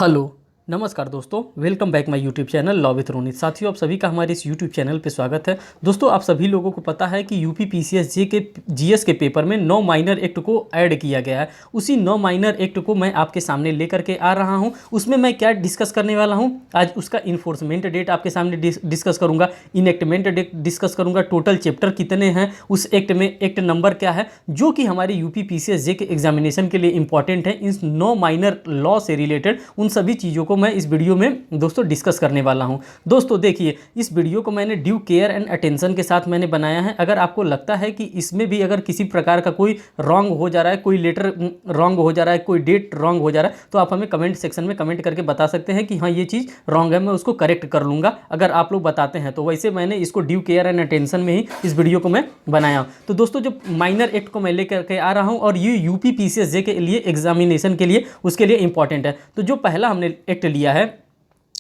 Hello, नमस्कार दोस्तों, welcome back my YouTube channel law with Ronit. साथियों, आप सभी का हमारे इस यूट्यूब चैनल पे स्वागत है। दोस्तों, आप सभी लोगों को पता है कि यूपी पीसीएस जीएस के पेपर में 9 माइनर एक्ट को ऐड किया गया है। उसी 9 माइनर एक्ट को मैं आपके सामने लेकर के आ रहा हूं। उसमें मैं क्या डिस्कस करने वाला हूं, आज उसका इन्फोर्समेंट डेट आपके सामने डिस्कस करूंगा, इनेक्टमेंट डेट डिस्कस करूंगा, टोटल चैप्टर कितने हैं उस एक्ट में, एक्ट नंबर क्या है, जो कि हमारे यूपी पीसीएस जे के एग्जामिनेशन के लिए इंपॉर्टेंट है। इन 9 माइनर लॉ से रिलेटेड उन सभी चीज़ों को मैं इस वीडियो में दोस्तों डिस्कस करने वाला हूं। दोस्तों देखिए, इस वीडियो को मैंने ड्यू केयर एंड अटेंशन के साथ मैंने बनाया है। अगर आपको लगता है कि इसमें भी अगर किसी प्रकार का कोई रॉन्ग हो जा रहा है, कोई लेटर रॉन्ग हो जा रहा है, कोई डेट रॉन्ग हो जा रहा है, तो आप हमें कमेंट सेक्शन में कमेंट करके बता सकते हैं कि हाँ ये चीज़ रॉन्ग है, मैं उसको करेक्ट कर लूँगा अगर आप लोग बताते हैं तो। वैसे मैंने इसको ड्यू केयर एंड अटेंशन में ही इस वीडियो को मैं बनाया। तो दोस्तों, जो माइनर एक्ट को मैं लेकर के आ रहा हूँ और ये यूपी पीसीएस जे के लिए एग्जामिनेशन के लिए उसके लिए इंपॉर्टेंट है। तो जो पहला हमने एक्ट लिया है,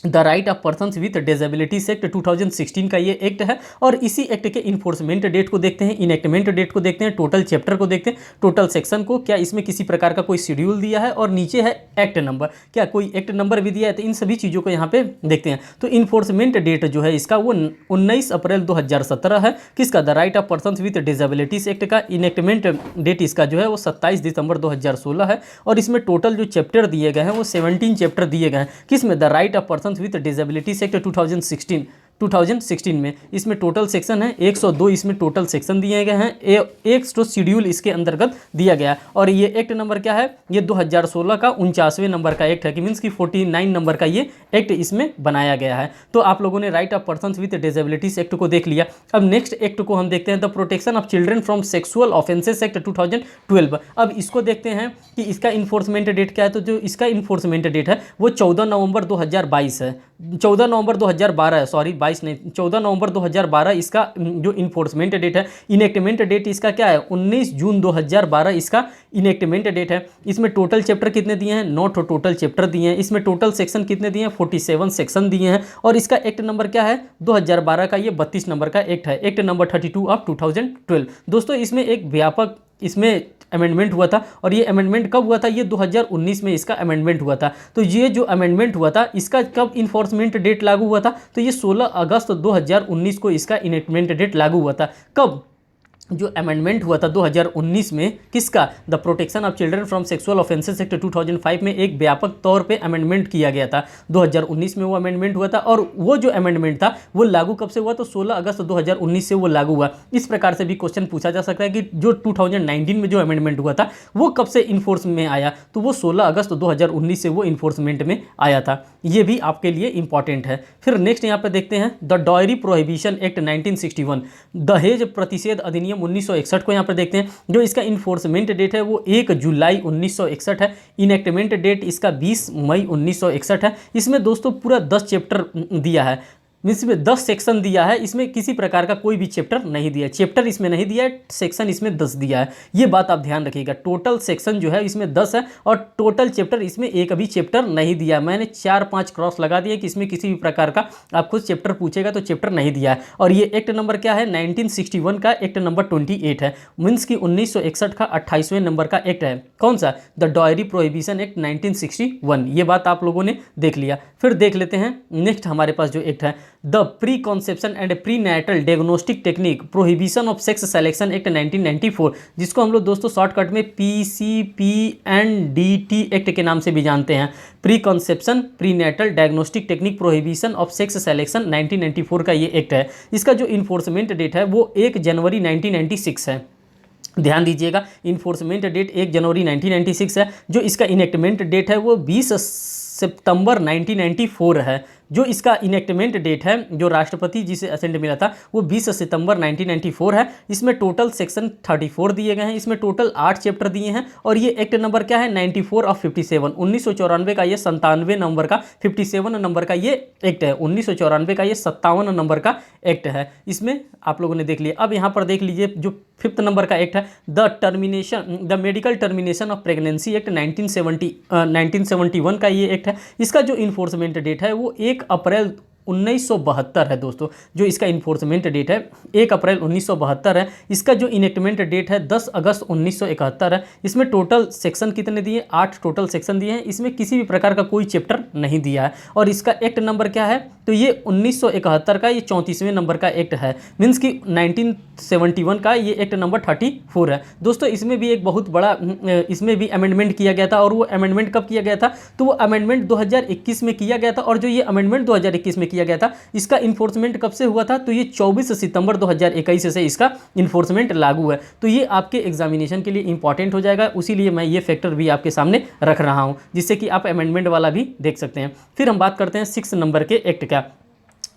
the right of persons with disabilities act 2016 का ये एक्ट है। और इसी एक्ट के इन्फोर्समेंट डेट को देखते हैं, इनेक्टमेंट डेट को देखते हैं, टोटल चैप्टर को देखते हैं, टोटल सेक्शन को, क्या इसमें किसी प्रकार का कोई शेड्यूल दिया है, और नीचे है एक्ट नंबर, क्या कोई एक्ट नंबर भी दिया है। तो इन सभी चीज़ों को यहाँ पे देखते हैं। तो इन्फोर्समेंट डेट जो है इसका वो 19 अप्रैल 2017 है। किसका? The right of persons with disabilities act का। इनेक्टमेंट डेट इसका जो है वो 27 दिसंबर 2016 है। और इसमें टोटल जो चैप्टर दिए गए हैं वो 17 चैप्टर दिए गए हैं। किसमें? The right of person with disabilities act 2016 में। इसमें टोटल सेक्शन है 102, इसमें टोटल सेक्शन दिए गए हैं, एक तो शेड्यूल इसके अंतर्गत दिया गया। और ये एक्ट नंबर क्या है? ये 2016 का 49वें नंबर का एक्ट है, कि मीन्स की 49 नंबर का ये एक्ट इसमें बनाया गया है। तो आप लोगों ने right of person with disabilities act को देख लिया। अब नेक्स्ट एक्ट को हम देखते हैं, the protection of children from sexual offences act 2012। अब इसको देखते हैं कि इसका इन्फोर्समेंट डेट क्या है। तो जो इसका इन्फोर्समेंट डेट है वो 14 नवंबर 2022 है, 14 नवंबर 2012 है, सॉरी 22 नहीं, 14 नवंबर 2012 इसका जो इन्फोर्समेंट डेट है। इनेक्टमेंट डेट इसका क्या है? 19 जून 2012 इसका इनेक्टमेंट डेट है। इसमें टोटल चैप्टर कितने दिए हैं? 9 टोटल चैप्टर दिए हैं। इसमें टोटल सेक्शन कितने दिए हैं? 47 सेक्शन दिए हैं। और इसका एक्ट नंबर क्या है? 2012 का ये 32 नंबर का एक्ट है, एक्ट नंबर 32 ऑफ 2012। दोस्तों, इसमें एक व्यापक इसमें अमेंडमेंट हुआ था। और ये अमेंडमेंट कब हुआ था? ये 2019 में इसका अमेंडमेंट हुआ था। तो ये जो अमेंडमेंट हुआ था इसका कब इन्फोर्समेंट डेट लागू हुआ था? तो ये 16 अगस्त 2019 को इसका इनेक्टमेंट डेट लागू हुआ था। कब? जो अमेंडमेंट हुआ था 2019 में, किसका? The protection of children from sexual offences act 2005 में एक व्यापक तौर पे अमेंडमेंट किया गया था। 2019 में वो अमेंडमेंट हुआ था। और वो जो अमेंडमेंट था वो लागू कब से हुआ? तो 16 अगस्त 2019 से वो लागू हुआ। इस प्रकार से भी क्वेश्चन पूछा जा सकता है कि जो 2019 में जो अमेंडमेंट हुआ था वो कब से इन्फोर्स में आया? तो वो 16 अगस्त 2019 से वो इन्फोर्समेंट में आया था। ये भी आपके लिए इंपॉर्टेंट है। फिर नेक्स्ट यहाँ पे देखते हैं, द डॉयरी प्रोहिबिशन एक्ट 1961, दहेज प्रतिषेध अधिनियम 1961 को यहाँ पर देखते हैं। जो इसका इन्फोर्समेंट डेट है वो 1 जुलाई 1961 है। इनेक्टमेंट डेट इसका 20 मई 1961 है। इसमें दोस्तों पूरा 10 चैप्टर दिया है, मीन्स में 10 सेक्शन दिया है। इसमें किसी प्रकार का कोई भी चैप्टर नहीं दिया है, चैप्टर इसमें नहीं दिया है, सेक्शन इसमें 10 दिया है। ये बात आप ध्यान रखिएगा, टोटल सेक्शन जो है इसमें 10 है और टोटल चैप्टर इसमें एक भी चैप्टर नहीं दिया। मैंने 4-5 क्रॉस लगा दिया कि इसमें किसी भी प्रकार का आपको चैप्टर पूछेगा तो चैप्टर नहीं दिया है। और ये एक्ट नंबर क्या है? 1961 का एक्ट नंबर 28 है, मीन्स की 1961 का 28वें नंबर का एक्ट है। कौन सा? The dowry prohibition act 1961। ये बात आप लोगों ने देख लिया। फिर देख लेते हैं नेक्स्ट हमारे पास जो एक्ट है, the pre conception and pre natal diagnostic technique prohibition of sex selection act 1994, जिसको हम लोग दोस्तों शॉर्टकट में PCPNDT एक्ट के नाम से भी जानते हैं। Pre conception pre natal diagnostic technique prohibition of sex selection 1994 का ये एक्ट है। इसका जो इन्फोर्समेंट डेट है वो 1 जनवरी 1996 है। ध्यान दीजिएगा, इन्फोर्समेंट डेट 1 जनवरी 1996 है। जो इसका इनेक्टमेंट डेट है वो 20 सितंबर 1994 है। जो इसका इनेक्टमेंट डेट है, जो राष्ट्रपति जी से असेंट मिला था, वो 20 सितंबर 1994 है। इसमें टोटल सेक्शन 34 दिए गए हैं। इसमें टोटल 8 चैप्टर दिए हैं। और ये एक्ट नंबर क्या है? 94 ऑफ 57, 1994 का ये 97 नंबर का, 57 नंबर का ये एक्ट है। 1994 का ये 57 नंबर का एक्ट है। इसमें आप लोगों ने देख लिया। अब यहाँ पर देख लीजिए जो 5th नंबर का एक्ट है, the medical termination of pregnancy act 1971 का ये एक्ट है। इसका जो इन्फोर्समेंट डेट है वो 1 अप्रैल 1972 है दोस्तों, जो इसका इन्फोर्समेंट डेट है 1 अप्रैल 1972 है। इसका जो इनेक्टमेंट डेट है 10 अगस्त 1971 है। इसमें टोटल सेक्शन कितने दिए, 8 टोटल सेक्शन दिए हैं। इसमें किसी भी प्रकार का कोई चैप्टर नहीं दिया है। और इसका एक्ट नंबर क्या है, तो ये 1971 का ये 34वें नंबर का एक्ट है। मीन्स कि 1971 का ये एक्ट नंबर 34 है दोस्तों। इसमें भी एक बहुत बड़ा इसमें भी अमेंडमेंट किया गया था। और वो अमेंडमेंट कब किया गया था, तो वो अमेंडमेंट 2021 में किया गया था। और जो ये अमेंडमेंट 2021 में किया गया था, इसका इन्फोर्समेंट कब से हुआ था, तो ये 24 सितंबर 2021 से इसका इन्फोर्समेंट लागू है। तो ये आपके एग्जामिनेशन के लिए इंपॉर्टेंट हो जाएगा, उसीलिए मैं ये फैक्टर भी आपके सामने रख रहा हूँ, जिससे कि आप अमेंडमेंट वाला भी देख सकते हैं। फिर हम बात करते हैं 6 नंबर के एक्ट का।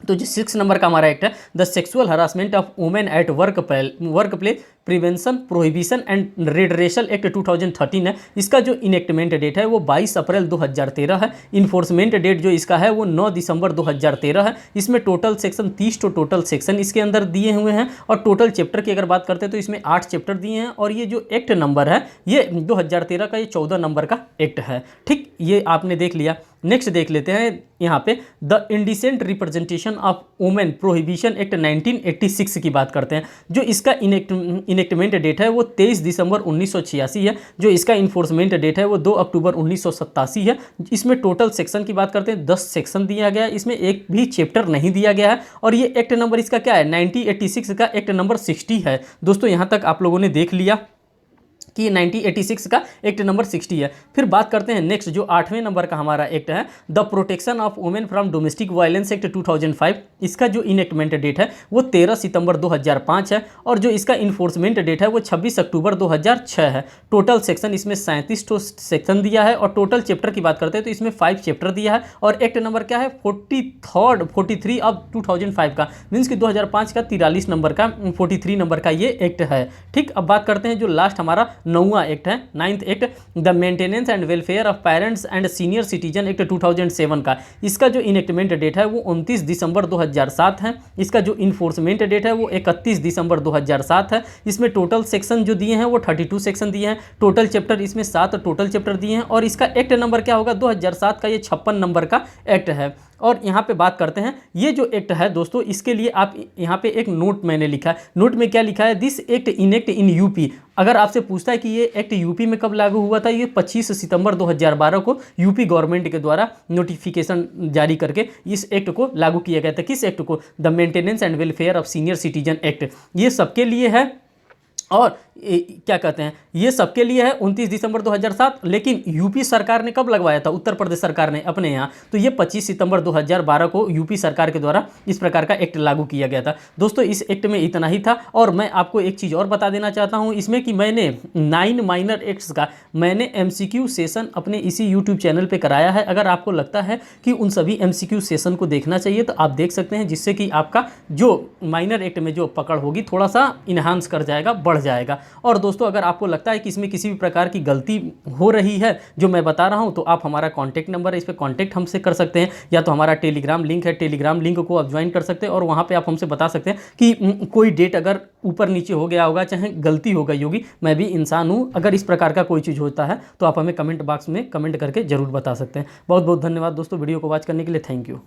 तो जो 6 नंबर का हमारा एक्ट है, the sexual harassment of women at work place prevention prohibition and redressal act 2013 है। इसका जो इनेक्टमेंट डेट है वो 22 अप्रैल 2013 है। इन्फोर्समेंट डेट जो इसका है वो 9 दिसंबर 2013 है। इसमें टोटल सेक्शन 30 टोटल सेक्शन इसके अंदर दिए हुए हैं। और टोटल चैप्टर की अगर बात करते हैं तो इसमें 8 चैप्टर दिए हैं। और ये जो एक्ट नंबर है ये 2013 का ये 14 नंबर का एक्ट है। ठीक, ये आपने देख लिया। नेक्स्ट देख लेते हैं यहाँ पे the indecent representation of women prohibition act 1986 की बात करते हैं। जो इसका इनेक्टमेंट डेट है वो 23 दिसंबर 1986 है। जो इसका इन्फोर्समेंट डेट है वो 2 अक्टूबर 1987 है। इसमें टोटल सेक्शन की बात करते हैं 10 सेक्शन दिया गया है। इसमें एक भी चैप्टर नहीं दिया गया है। और ये एक्ट नंबर इसका क्या है, 1986 का एक्ट नंबर 60 है दोस्तों। यहाँ तक आप लोगों ने देख लिया कि 1986 का एक्ट नंबर 60 है। फिर बात करते हैं नेक्स्ट, जो 8वें नंबर का हमारा एक्ट है, the protection of women from domestic violence act 2005। इसका जो इनेक्टमेंट डेट है वो 13 सितंबर 2005 है। और जो इसका इन्फोर्समेंट डेट है वो 26 अक्टूबर 2006 है। टोटल सेक्शन इसमें 37 सेक्शन दिया है। और टोटल चैप्टर की बात करते हैं तो इसमें 5 चैप्टर दिया है। और एक्ट नंबर क्या है, 43 ऑफ 2005 का, मीन्स कि 2005 का 43 नंबर का 43 नंबर का ये एक्ट है। ठीक, अब बात करते हैं जो लास्ट हमारा 9वां एक्ट है, 9th act, the maintenance and welfare of parents and senior citizen act 2007 का। इसका जो इनेक्टमेंट डेट है वो 29 दिसंबर 2007 है। इसका जो इन्फोर्समेंट डेट है वो 31 दिसंबर 2007 है। इसमें टोटल सेक्शन जो दिए हैं वो 32 सेक्शन दिए हैं। टोटल चैप्टर इसमें 7 टोटल चैप्टर दिए हैं। और इसका एक्ट नंबर क्या होगा, 2007 का ये 56 नंबर का एक्ट है। और यहाँ पे बात करते हैं, ये जो एक्ट है दोस्तों, इसके लिए आप यहाँ पे एक नोट मैंने लिखा है। नोट में क्या लिखा है, this act enact in UP. अगर आपसे पूछता है कि ये एक्ट यूपी में कब लागू हुआ था, ये 25 सितंबर 2012 को यूपी गवर्नमेंट के द्वारा नोटिफिकेशन जारी करके इस एक्ट को लागू किया गया था। किस एक्ट को, the maintenance and welfare of senior citizen act. ये सबके लिए है। और क्या कहते हैं, ये सबके लिए है 29 दिसंबर 2007। लेकिन यूपी सरकार ने कब लगवाया था, उत्तर प्रदेश सरकार ने अपने यहाँ, तो ये 25 सितंबर 2012 को यूपी सरकार के द्वारा इस प्रकार का एक्ट लागू किया गया था। दोस्तों इस एक्ट में इतना ही था। और मैं आपको एक चीज़ और बता देना चाहता हूँ इसमें, कि मैंने 9 माइनर एक्ट्स का मैंने MCQ सेशन अपने इसी यूट्यूब चैनल पर कराया है। अगर आपको लगता है कि उन सभी MCQ सेशन को देखना चाहिए तो आप देख सकते हैं, जिससे कि आपका जो माइनर एक्ट में जो पकड़ होगी थोड़ा सा इन्हांस कर जाएगा, बढ़ जाएगा। और दोस्तों अगर आपको लगता है कि इसमें किसी भी प्रकार की गलती हो रही है जो मैं बता रहा हूं, तो आप हमारा कॉन्टैक्ट नंबर है, इस पर कॉन्टैक्ट हमसे कर सकते हैं। या तो हमारा टेलीग्राम लिंक है, टेलीग्राम लिंक को आप ज्वाइन कर सकते हैं। और वहां पे आप हमसे बता सकते हैं कि कोई डेट अगर ऊपर नीचे हो गया होगा, चाहे गलती हो गई होगी, मैं भी इंसान हूँ। अगर इस प्रकार का कोई चीज़ होता है तो आप हमें कमेंट बॉक्स में कमेंट करके जरूर बता सकते हैं। बहुत बहुत धन्यवाद दोस्तों वीडियो को वॉच करने के लिए। Thank you.